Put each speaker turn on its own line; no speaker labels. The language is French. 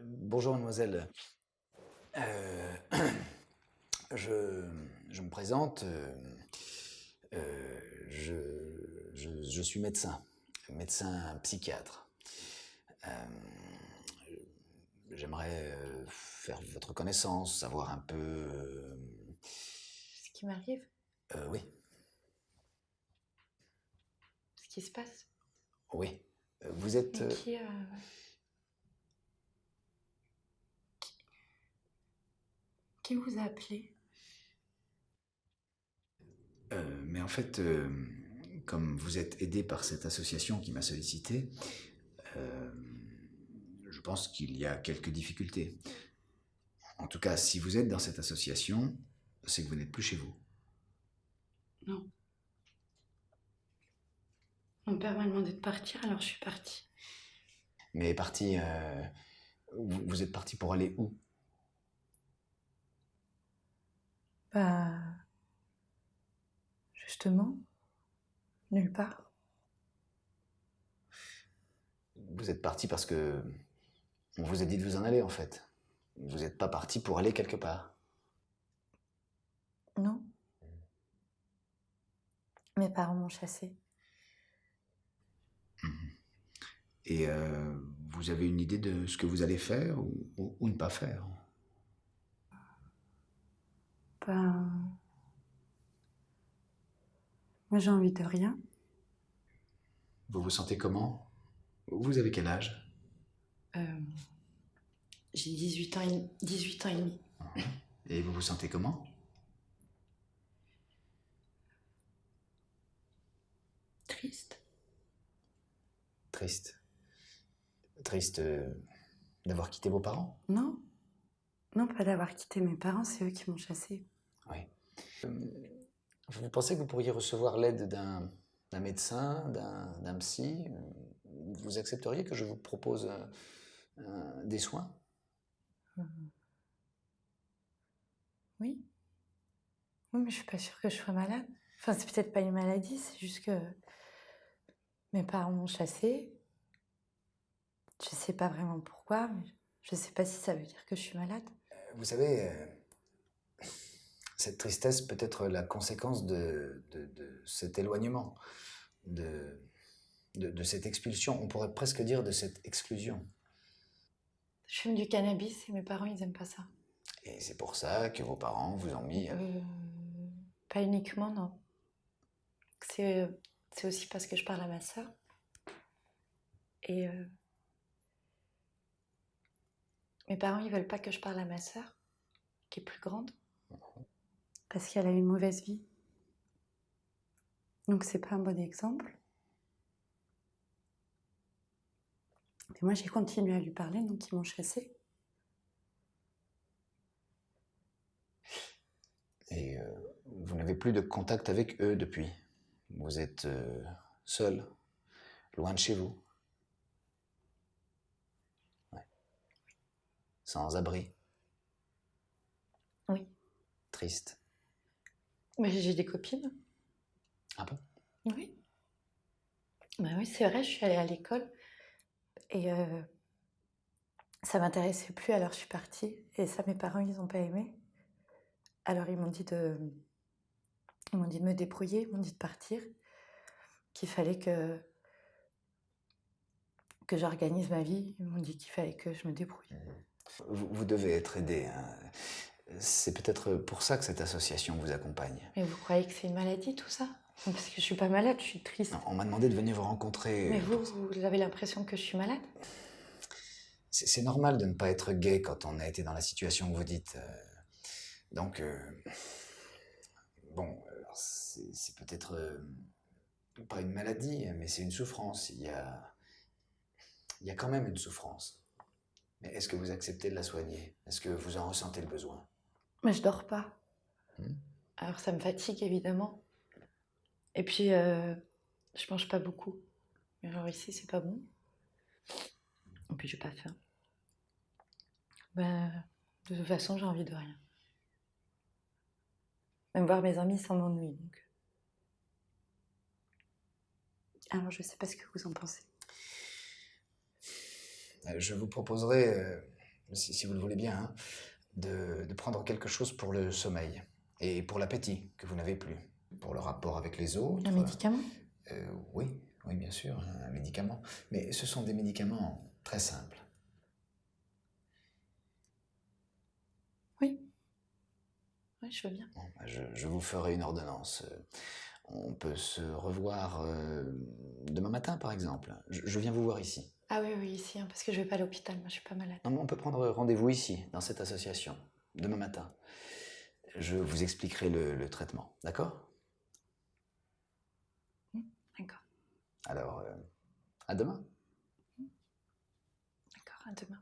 Bonjour mademoiselle. Euh, je me présente. Je suis médecin psychiatre. Euh, J'aimerais faire votre connaissance, savoir un peu.
Ce qui m'arrive,
Oui,
ce qui se passe.
oui. Vous êtes.
Mais qui vous a appelé?
Mais en fait, comme vous êtes aidé par cette association qui m'a sollicité, euh, je pense qu'il y a quelques difficultés. En tout cas, si vous êtes dans cette association, c'est que vous n'êtes plus chez vous.
Non. Mon père m'a demandé de partir, alors je suis partie.
Mais parti, vous êtes parti pour aller où?
Bah, justement, nulle part.
Vous êtes parti parce que on vous a dit de vous en aller en fait. Vous n'êtes pas parti pour aller quelque part.
Non. Mes parents m'ont chassée.
Et vous avez une idée de ce que vous allez faire ou ne pas faire?
Ben, moi j'ai envie de rien.
Vous vous sentez comment? Vous avez quel âge?
Euh, j'ai 18 ans, 18 ans et demi.
Et vous vous sentez comment?
Triste.
Triste. Triste d'avoir quitté vos parents?
Non. Non, pas d'avoir quitté mes parents, c'est eux qui m'ont chassée.
Oui. Vous pensez que vous pourriez recevoir l'aide d'un médecin, d'un psy? Vous accepteriez que je vous propose des soins?
Euh, oui. Oui, mais je suis pas sûre que je sois malade. Enfin, c'est peut-être pas une maladie, c'est juste que mes parents m'ont chassée. Je sais pas vraiment pourquoi, mais je sais pas si ça veut dire que je suis malade.
Vous savez, cette tristesse peut être la conséquence de cet éloignement, de, de cette expulsion. On pourrait presque dire de cette exclusion.
Je fume du cannabis et mes parents, ils aiment pas ça.
Et c'est pour ça que vos parents vous ont mis...
Pas uniquement, non. C'est c'est aussi parce que je parle à ma sœur. Et mes parents, ils veulent pas que je parle à ma sœur, qui est plus grande, parce qu'elle a eu une mauvaise vie. Donc c'est pas un bon exemple. Et moi, j'ai continué à lui parler, donc ils m'ont chassée.
Et vous n'avez plus de contact avec eux depuis. Vous êtes seul, loin de chez vous, ouais. Sans abri,
Oui.
triste.
Mais j'ai des copines.
Ah bon?
Oui. Bah oui, c'est vrai, je suis allée à l'école et ça m'intéressait plus, alors je suis partie. Et ça, mes parents, ils ont pas aimé. Alors ils m'ont dit de me débrouiller, ils m'ont dit de partir, qu'il fallait que j'organise ma vie. Ils m'ont dit qu'il fallait que je me débrouille.
Vous devez être aidé, hein. C'est peut-être pour ça que cette association vous accompagne.
Mais vous croyez que c'est une maladie, tout ça? Parce que je suis pas malade, je suis triste.
Non, on m'a demandé de venir vous rencontrer.
Mais vous avez l'impression que je suis malade?
C'est normal de ne pas être gai quand on a été dans la situation que vous dites. Donc, bon, c'est peut-être pas une maladie, mais c'est une souffrance. Il y a quand même une souffrance. Mais est-ce que vous acceptez de la soigner? Est-ce que vous en ressentez le besoin?
Mais je dors pas.
Hmm.
Alors ça me fatigue, évidemment. Et puis, je mange pas beaucoup. Mais alors ici, c'est pas bon. Et puis, j'ai pas faim. Ben, de toute façon, j'ai envie de rien. Même voir mes amis, ça m'ennuie, donc. Alors, je sais pas ce que vous en pensez.
Je vous proposerai si vous le voulez bien, hein, de prendre quelque chose pour le sommeil et pour l'appétit que vous n'avez plus, pour le rapport avec les autres.
Un médicament?
Oui, oui, bien sûr, un médicament. Mais ce sont des médicaments très simples.
Oui. Oui, je veux bien.
Bon, bah, je vous ferai une ordonnance. On peut se revoir demain matin, par exemple. Je viens vous voir ici.
Ah oui, oui, ici, hein, parce que je vais pas à l'hôpital, moi je suis pas malade.
Non, mais on peut prendre rendez-vous ici, dans cette association, demain matin. Je vous expliquerai le traitement, d'accord?
D'accord,
Alors, à demain.
d'accord, à demain.